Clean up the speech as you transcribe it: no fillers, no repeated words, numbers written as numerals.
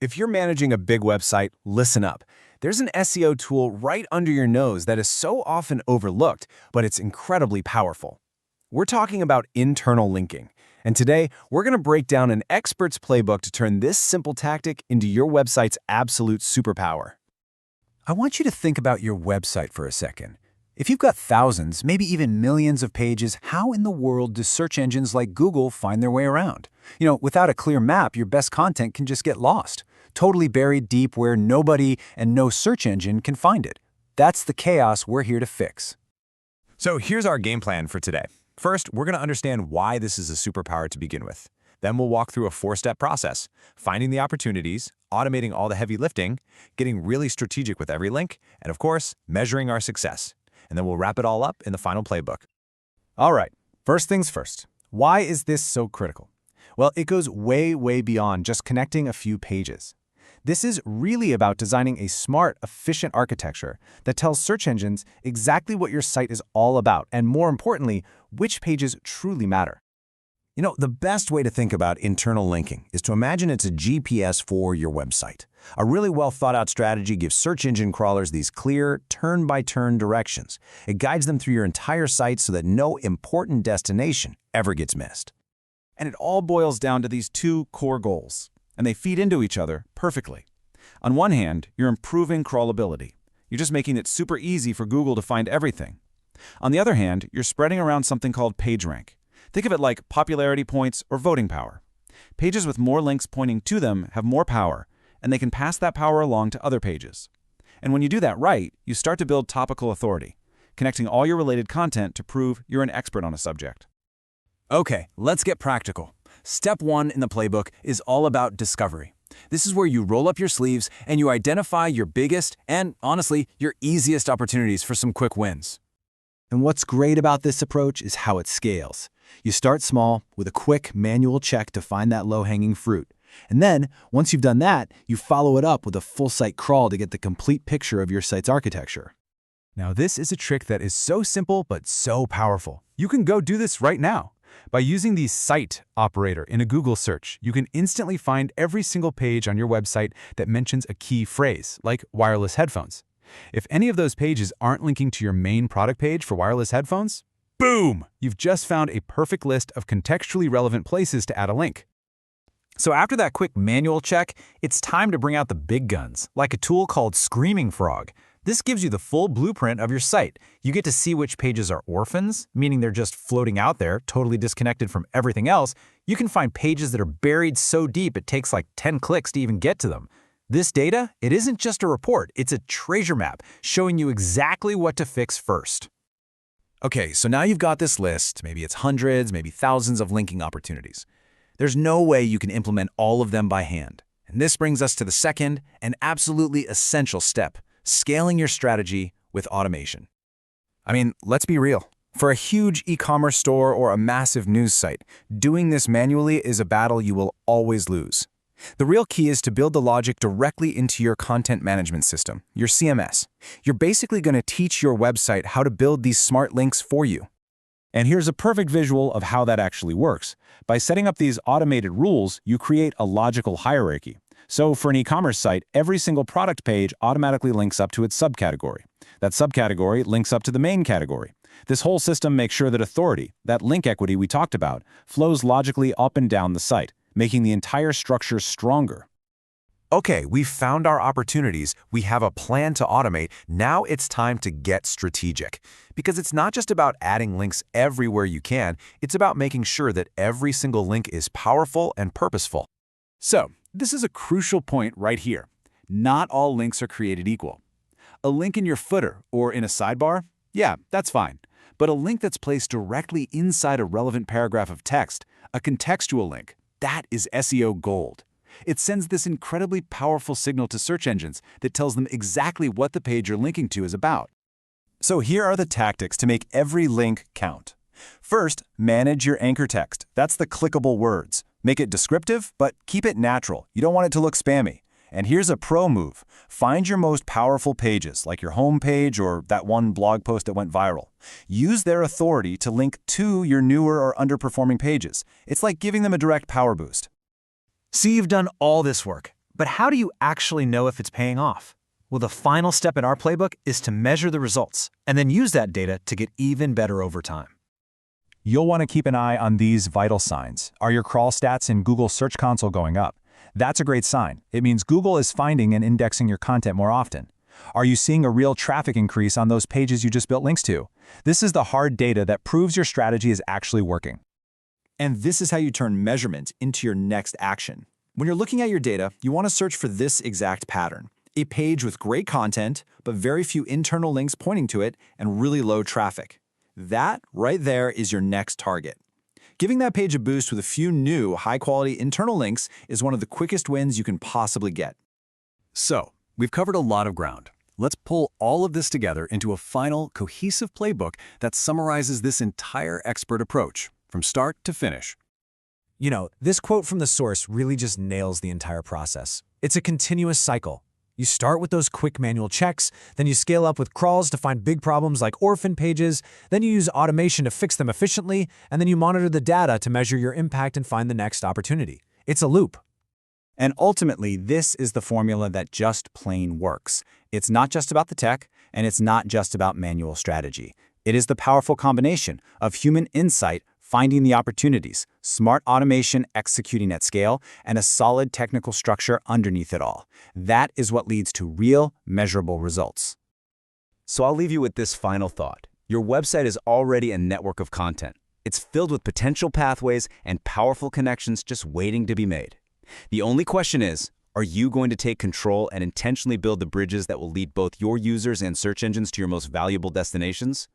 If you're managing a big website, listen up. There's an SEO tool right under your nose that is so often overlooked, but it's incredibly powerful. We're talking about internal linking. And today, we're going to break down an expert's playbook to turn this simple tactic into your website's absolute superpower. I want you to think about your website for a second. If you've got thousands, maybe even millions of pages, how in the world do search engines like Google find their way around? Without a clear map, your best content can just get lost, totally buried deep where nobody and no search engine can find it. That's the chaos we're here to fix. So here's our game plan for today. First, we're going to understand why this is a superpower to begin with. Then we'll walk through a 4-step process, finding the opportunities, automating all the heavy lifting, getting really strategic with every link, and of course, measuring our success. And then we'll wrap it all up in the final playbook. All right, first things first. Why is this so critical? Well, it goes way, way beyond just connecting a few pages. This is really about designing a smart, efficient architecture that tells search engines exactly what your site is all about, and more importantly, which pages truly matter. The best way to think about internal linking is to imagine it's a GPS for your website. A really well-thought-out strategy gives search engine crawlers these clear, turn-by-turn directions. It guides them through your entire site so that no important destination ever gets missed. And it all boils down to these two core goals, and they feed into each other perfectly. On one hand, you're improving crawlability. You're just making it super easy for Google to find everything. On the other hand, you're spreading around something called PageRank. Think of it like popularity points or voting power. Pages with more links pointing to them have more power, and they can pass that power along to other pages. And when you do that right, you start to build topical authority, connecting all your related content to prove you're an expert on a subject. Okay, let's get practical. Step 1 in the playbook is all about discovery. This is where you roll up your sleeves and you identify your biggest and, honestly, your easiest opportunities for some quick wins. And what's great about this approach is how it scales. You start small with a quick manual check to find that low-hanging fruit. And then, once you've done that, you follow it up with a full-site crawl to get the complete picture of your site's architecture. Now, this is a trick that is so simple but so powerful. You can go do this right now. By using the Cite operator in a Google search, you can instantly find every single page on your website that mentions a key phrase, like wireless headphones. If any of those pages aren't linking to your main product page for wireless headphones, boom! You've just found a perfect list of contextually relevant places to add a link. So after that quick manual check, it's time to bring out the big guns, like a tool called Screaming Frog. This gives you the full blueprint of your site. You get to see which pages are orphans, meaning they're just floating out there, totally disconnected from everything else. You can find pages that are buried so deep it takes like 10 clicks to even get to them. This data, it isn't just a report, it's a treasure map showing you exactly what to fix first. Okay, so now you've got this list, maybe it's hundreds, maybe thousands of linking opportunities. There's no way you can implement all of them by hand. And this brings us to the second and absolutely essential step, scaling your strategy with automation. I mean, let's be real. For a huge e-commerce store or a massive news site, doing this manually is a battle you will always lose. The real key is to build the logic directly into your content management system, your CMS. You're basically going to teach your website how to build these smart links for you. And here's a perfect visual of how that actually works. By setting up these automated rules, you create a logical hierarchy. So for an e-commerce site, every single product page automatically links up to its subcategory. That subcategory links up to the main category. This whole system makes sure that authority, that link equity we talked about, flows logically up and down the site, making the entire structure stronger. Okay, we've found our opportunities, we have a plan to automate, now it's time to get strategic. Because it's not just about adding links everywhere you can, it's about making sure that every single link is powerful and purposeful. So, this is a crucial point right here. Not all links are created equal. A link in your footer or in a sidebar? Yeah, that's fine. But a link that's placed directly inside a relevant paragraph of text, a contextual link, that is SEO gold. It sends this incredibly powerful signal to search engines that tells them exactly what the page you're linking to is about. So here are the tactics to make every link count. First, manage your anchor text. That's the clickable words. Make it descriptive, but keep it natural. You don't want it to look spammy. And here's a pro move. Find your most powerful pages, like your home page or that one blog post that went viral. Use their authority to link to your newer or underperforming pages. It's like giving them a direct power boost. See, you've done all this work. But how do you actually know if it's paying off? Well, the final step in our playbook is to measure the results and then use that data to get even better over time. You'll want to keep an eye on these vital signs. Are your crawl stats in Google Search Console going up? That's a great sign. It means Google is finding and indexing your content more often. Are you seeing a real traffic increase on those pages you just built links to? This is the hard data that proves your strategy is actually working. And this is how you turn measurement into your next action. When you're looking at your data, you want to search for this exact pattern. A page with great content, but very few internal links pointing to it and really low traffic. That right there is your next target. Giving that page a boost with a few new, high-quality internal links is one of the quickest wins you can possibly get. So, we've covered a lot of ground. Let's pull all of this together into a final, cohesive playbook that summarizes this entire expert approach, from start to finish. You know, this quote from the source really just nails the entire process. It's a continuous cycle. You start with those quick manual checks, then you scale up with crawls to find big problems like orphan pages, then you use automation to fix them efficiently, and then you monitor the data to measure your impact and find the next opportunity. It's a loop. And ultimately, this is the formula that just plain works. It's not just about the tech, and it's not just about manual strategy. It is the powerful combination of human insight, finding the opportunities, smart automation executing at scale, and a solid technical structure underneath it all. That is what leads to real, measurable results. So I'll leave you with this final thought. Your website is already a network of content. It's filled with potential pathways and powerful connections just waiting to be made. The only question is, are you going to take control and intentionally build the bridges that will lead both your users and search engines to your most valuable destinations?